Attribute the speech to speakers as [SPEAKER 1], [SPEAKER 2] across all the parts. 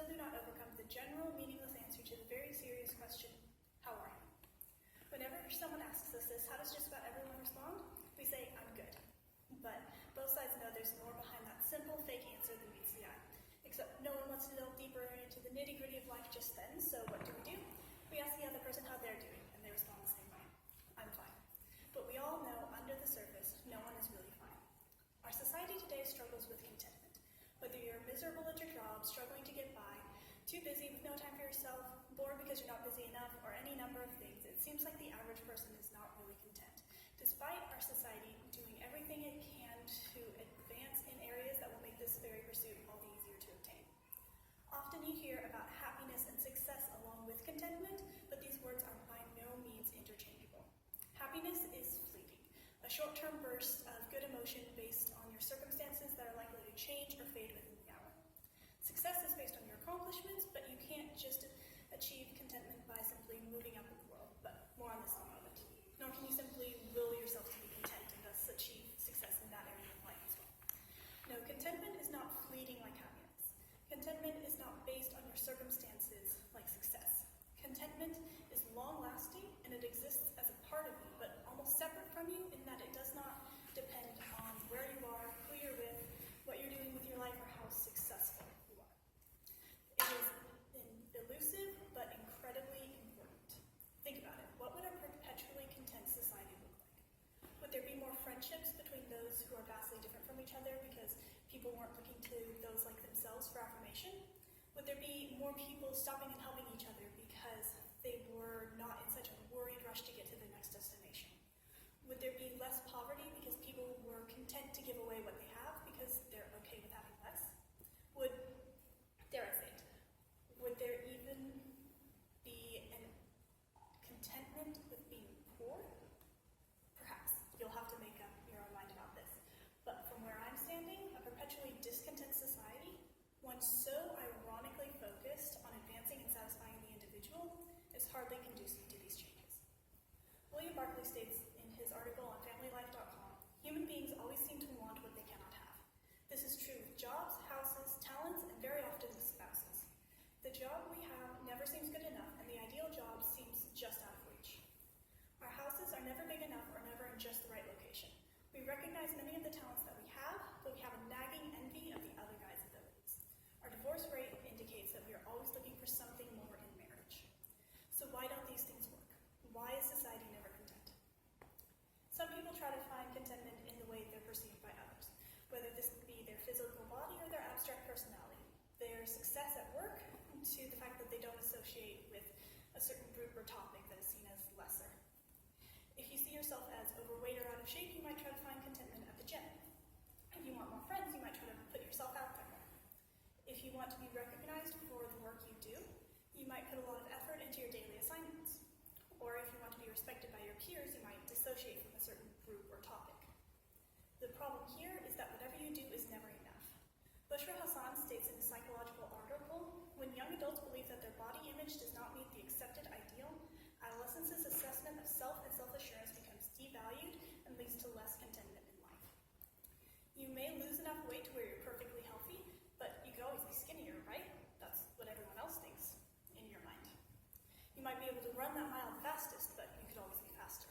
[SPEAKER 1] still do not overcome the general meaningless answer to the very serious question, how are you? Whenever someone asks us this, how does just about everyone respond? We say, I'm good. But both sides know there's more behind that simple, fake answer than meets the eye. Except no one wants to delve deeper into the nitty-gritty of life just then, so what do? We ask the other person how they're doing, and they respond the same way. I'm fine. But we all know, under the surface, no one is really fine. Our society today struggles with contentment. Whether you're miserable at your job, struggling to get by, too busy with no time for yourself, bored because you're not busy enough, or any number of things, it seems like the average person is not really content. Despite our society doing everything it can to advance in areas that will make this very pursuit all the easier to obtain. Often you hear about happiness and success along with contentment, but these words are by no means interchangeable. Happiness is fleeting, a short-term burst of good emotion based on your circumstances that are likely to change or fade within the hour. Success is based on your accomplishments, but you can't just achieve contentment by simply moving up in the world, but more on this in a moment. Nor can you simply will yourself to be content and thus achieve success in that area of life as well. No, contentment is not fleeting like happiness. Contentment is not based on your circumstances like success. Contentment is long-lasting, and it exists as a part of you, but almost separate from you in that it does not depend on where you are, who you're with, what you're doing with your life, or how successful you are. It is elusive, but incredibly important. Think about it. What would a perpetually content society look like? Would there be more friendships between those who are vastly different from each other because people weren't looking to those like themselves for affirmation? Would there be more people stopping and helping each other because they were not in such a worried rush to get to the next destination? Would there be less poverty because people were content to give away what they have because they're okay with having less? Would, dare I say it, would there even be an contentment with being poor? Perhaps. You'll have to make up your own mind about this. But from where I'm standing, a perpetually discontent society, one so ironically focused on advancing and satisfying the individual, is hardly conducive to these changes. William Barclay states in his article on FamilyLife.com, human beings always seem to want what they cannot have. This is true with jobs, houses, talents, and very often with spouses. The job we have never seems good enough, and the ideal job seems just out of reach. Our houses are never big enough or never in just the right location. We recognize many of the talents that we have, but we have a nagging envy of the other guy's abilities. Our divorce rate indicates that we are always looking for something more in marriage. So why don't these things work? Why is society never content? Some people try to find contentment in the way they're perceived by others, whether this be their physical body or their abstract personality, their success at work, to the fact that they don't associate with a certain group or topic that is seen as lesser. If you see yourself as overweight or out of shape, you might try to find contentment at the gym. If you want more friends, you might try to put yourself out there more. If you want to be recognized for the work you do, you might put a lot of effort into your daily assignments. Or if you want to be respected by your peers, you might dissociate from a certain group or topic. The problem here is that whatever you do is never enough. Bushra Hassan states in a psychological article, when young adults believe that their body image does not meet the accepted ideal, adolescence's assessment of self and self-assurance becomes devalued and leads to less contentment in life. You may lose enough weight to where you're perfectly healthy, but you could always be skinnier, right? That's what everyone else thinks in your mind. You might be able to run that mile the fastest, but you could always be faster.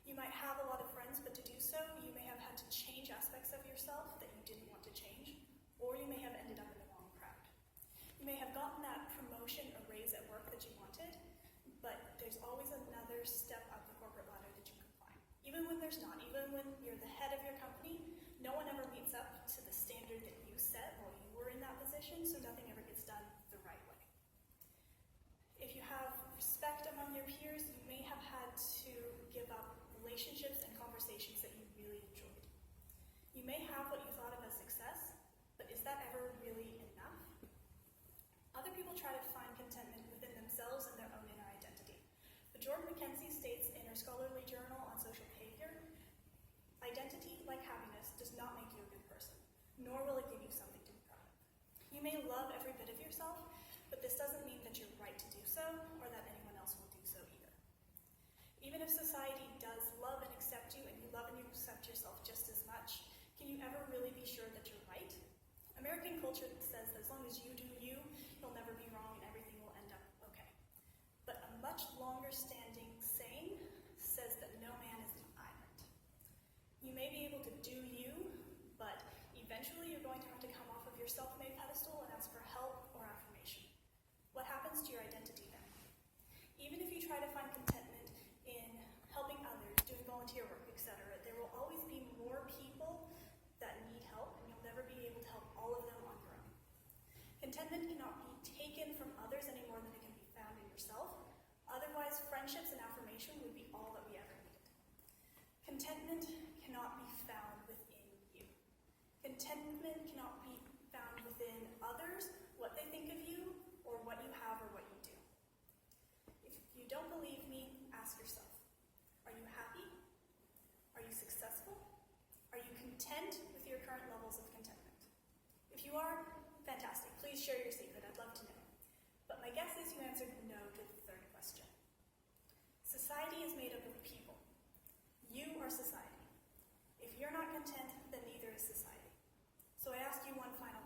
[SPEAKER 1] You might have a lot of friends, but to do so, you may have had to change aspects of yourself that you didn't want to change, or you may have ended up in the wrong crowd. You may have gotten that promotion or raise at work that you wanted, but there's always another step up the corporate ladder that you can climb. Even when there's not, even when you're the head of your company, no one ever meets up to the standard that you set while you were in that position, so nothing ever gets done the right way. If you have respect among your peers, you may have had to give up relationships and conversations that you really enjoyed. You may have what you thought of as success, but is that ever really enough? Other people try to find contentment within themselves and their own inner identity. But Jordan McKenzie states in her scholarly journal on social behavior, identity, like happiness, does not make you a good person, nor will it give you something to be proud of. You may love every bit of yourself, but this doesn't mean that you're right to do so, or that anyone else will do so either. Even if society does love and accept you, and you love and you accept yourself just as much, can you ever really be sure that you're right? American culture says that as long as you do you, much longer-standing saying says that no man is an island. You may be able to do you, but eventually you're going to have to come off of your self-made pedestal and ask for help or affirmation. What happens to your identity then? Even if you try to find contentment in helping others, doing volunteer work, etc., there will always be more people that need help, and you'll never be able to help all of them on your own. Contentment cannot be taken from others any more than it can be found in yourself. Otherwise, friendships and affirmation would be all that we ever needed. Contentment cannot be found within you. Contentment cannot be found within others, what they think of you, or what you have or what you do. If you don't believe me, ask yourself, are you happy? Are you successful? Are you content with your current levels of contentment? If you are, fantastic. Please share your secret. I'd love to know. But my guess is you answered no to the third question. Society is made up of people. You are society. If you're not content, then neither is society. So I ask you one final